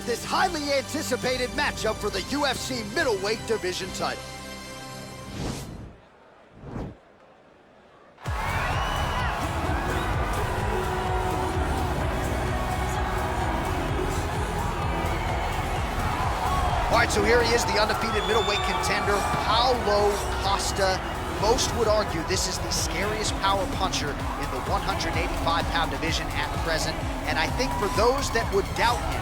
this highly anticipated matchup for the UFC middleweight division title. All right, so here he is, the undefeated middleweight contender, Paulo Costa. Most would argue this is the scariest power puncher in the 185-pound division at present. And I think for those that would doubt him,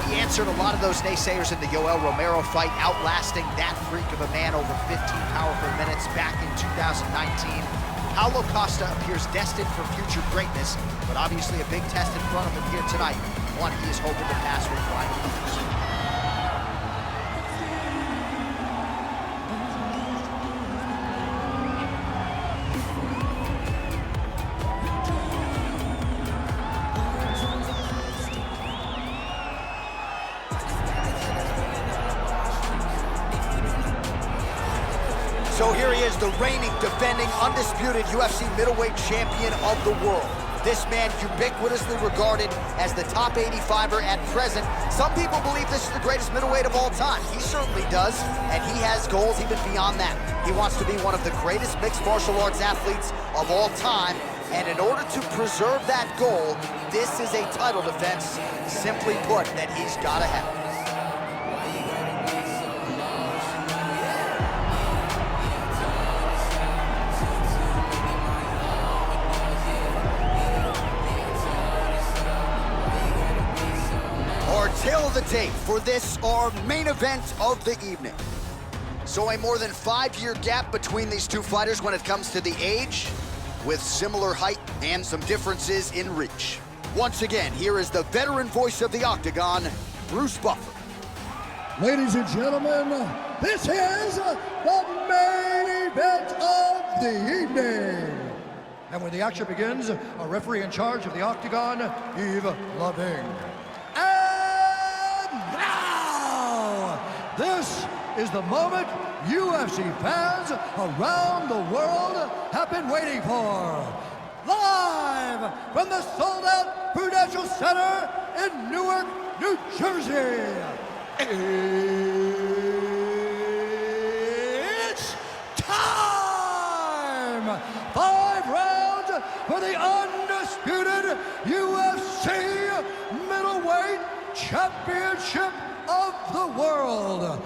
he answered a lot of those naysayers in the Yoel Romero fight, outlasting that freak of a man over 15 powerful minutes back in 2019. Paulo Costa appears destined for future greatness, but obviously a big test in front of him here tonight, one he is hoping to pass with flying colors. So here he is, the reigning, defending, undisputed UFC middleweight champion of the world. This man ubiquitously regarded as the top 85er at present. Some people believe this is the greatest middleweight of all time. He certainly does, and he has goals even beyond that. He wants to be one of the greatest mixed martial arts athletes of all time, and in order to preserve that goal, this is a title defense, simply put, that he's gotta have. Tail of the tape for this, our main event of the evening. So a more than 5-year gap between these two fighters when it comes to the age, with similar height and some differences in reach. Once again, here is the veteran voice of the Octagon, Bruce Buffer. Ladies and gentlemen, this is the main event of the evening. And when the action begins, a referee in charge of the Octagon, Yves Loving. This is the moment UFC fans around the world have been waiting for. Live from the sold-out Prudential Center in Newark, New Jersey. It's time! 5 rounds for the undisputed UFC middleweight championship of the world.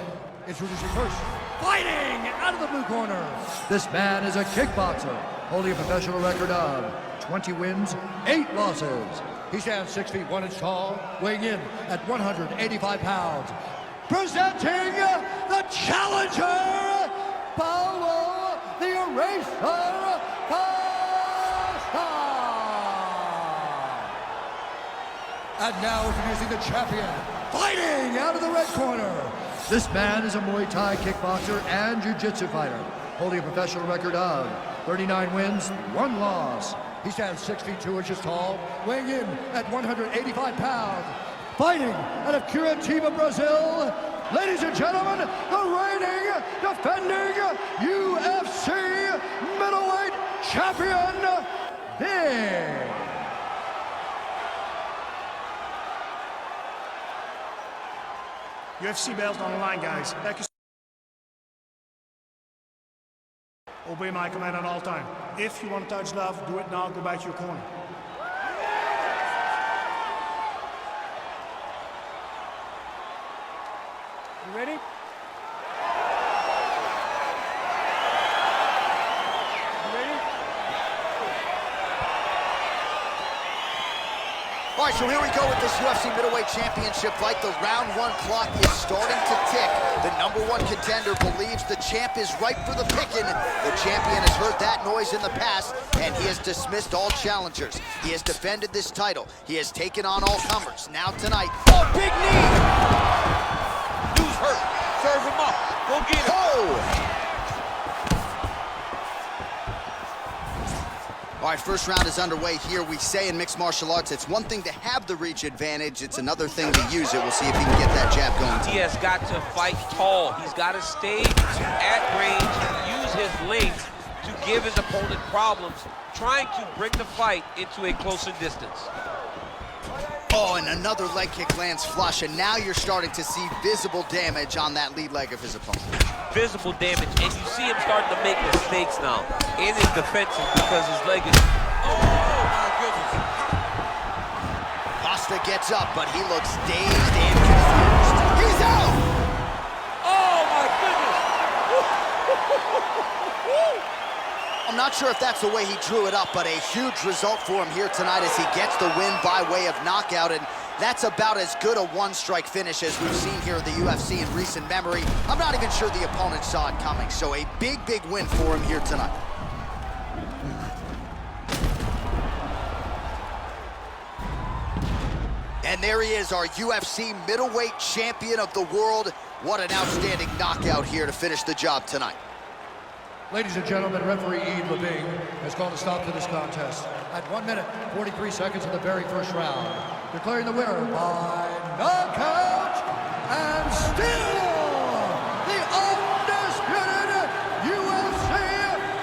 Introducing first, fighting out of the blue corner. This man is a kickboxer, holding a professional record of 20 wins, 8 losses. He stands 6 feet 1 inch tall, weighing in at 185 pounds. Presenting the challenger, Paulo the Eraser Costa. And now introducing the champion, fighting out of the red corner. This man is a Muay Thai kickboxer and jiu-jitsu fighter, holding a professional record of 39 wins, 1 loss. He stands 6 feet 2 inches tall, weighing in at 185 pounds. Fighting out of Curitiba, Brazil, ladies and gentlemen, the reigning, defending UFC middleweight champion, Big. UFC belt on the line, guys. Obey my command at all time. If you want to touch love, do it now. Go back to your corner. You ready? All right, so here we go with this UFC middleweight championship fight. The round 1 clock is starting to tick. The #1 contender believes the champ is ripe for the picking. The champion has heard that noise in the past, and he has dismissed all challengers. He has defended this title. He has taken on all comers. Now tonight, oh, big knee! Dude's hurt. Serve him up. Go get him. Oh! All right, first round is underway here. We say in mixed martial arts, it's one thing to have the reach advantage. It's another thing to use it. We'll see if he can get that jab going. He has got to fight tall. He's got to stay at range and use his length to give his opponent problems, trying to bring the fight into a closer distance. Oh, and another leg kick lands flush, and now you're starting to see visible damage on that lead leg of his opponent. Visible damage, and you see him starting to make mistakes now in his defensive because his leg is... Oh, my goodness. Costa gets up, but he looks dazed and confused. He's out! Oh, my goodness. I'm not sure if that's the way he drew it up, but a huge result for him here tonight as he gets the win by way of knockout, and that's about as good a one-strike finish as we've seen here in the UFC in recent memory. I'm not even sure the opponent saw it coming, so a big, big win for him here tonight. And there he is, our UFC middleweight champion of the world. What an outstanding knockout here to finish the job tonight. Ladies and gentlemen, referee Yves Levine has called a stop to this contest at 1 minute, 43 seconds of the very first round, declaring the winner by knockout and still the undisputed UFC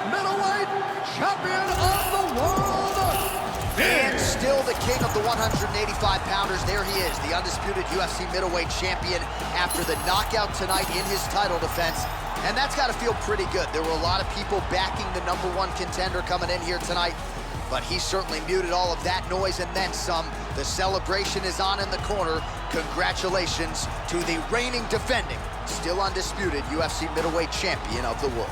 middleweight champion of the world. And still the king of the 185-pounders. There he is, the undisputed UFC middleweight champion after the knockout tonight in his title defense. And that's got to feel pretty good. There were a lot of people backing the #1 contender coming in here tonight, but he certainly muted all of that noise and then some. The celebration is on in the corner. Congratulations to the reigning, defending, still undisputed UFC middleweight champion of the world.